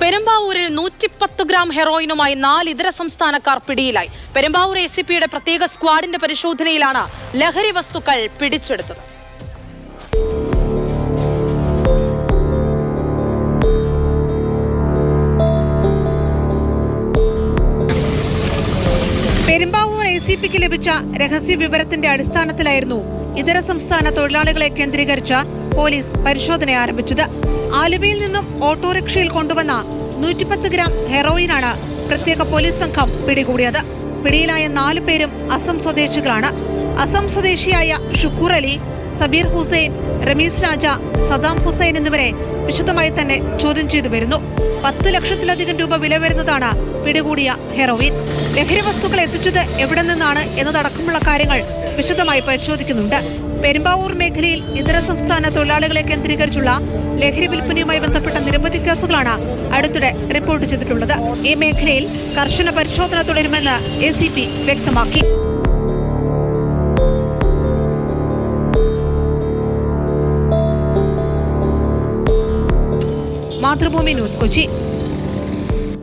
പെരുമ്പാവൂരിൽ 110 ഗ്രാം ഹെറോയിനുമായി 4 ഇതര സംസ്ഥാനക്കാർ പിടിയിലായി. പെരുമ്പാവൂർ ACPയുടെ പ്രത്യേക സ്ക്വാഡിന്റെ പരിശോധനയിലാണ് ലഹരി വസ്തുക്കൾ പിടിച്ചെടുത്തത്. പെരുമ്പാവൂർ ACPക്ക് ലഭിച്ച രഹസ്യ വിവരത്തിന്റെ അടിസ്ഥാനത്തിലായിരുന്നു ഇതര സംസ്ഥാന തൊഴിലാളികളെ കേന്ദ്രീകരിച്ച പോലീസ് പരിശോധന ആരംഭിച്ചത്. ആലുവയിൽ നിന്നും ഓട്ടോറിക്ഷയിൽ കൊണ്ടുവന്ന 110 ഗ്രാം ഹെറോയിനാണ് പ്രത്യേക പോലീസ് സംഘം പിടികൂടിയത്. പിടിയിലായ 4 പേരും അസം സ്വദേശികളാണ്. അസം സ്വദേശിയായ ഷുക്കൂർ അലി, സബീർ ഹുസൈൻ, റമീസ് രാജ, സദാം ഹുസൈൻ എന്നിവരെ വിശദമായി തന്നെ ചോദ്യം ചെയ്തു വരുന്നു. 10 ലക്ഷത്തിലധികം രൂപ വില വരുന്നതാണ് പിടികൂടിയ ഹെറോയിൻ. ലഹരി വസ്തുക്കൾ എത്തിച്ചത് എവിടെ നിന്നാണ് എന്നതടക്കമുള്ള കാര്യങ്ങൾ വിശദമായി പരിശോധിക്കുന്നുണ്ട്. പെരുമ്പാവൂർ മേഖലയിൽ ഇതര സംസ്ഥാന തൊഴിലാളികളെ കേന്ദ്രീകരിച്ചുള്ള ലഹരി വിൽപ്പനയുമായി ബന്ധപ്പെട്ട നിരവധി കേസുകളാണ് അടുത്തിടെ റിപ്പോർട്ട് ചെയ്തിട്ടുള്ളത്. ഈ മേഖലയിൽ കർശന പരിശോധന തുടരുമെന്ന് ACP വ്യക്തമാക്കി. മാതൃഭൂമി ന്യൂസ്, കൊച്ചി.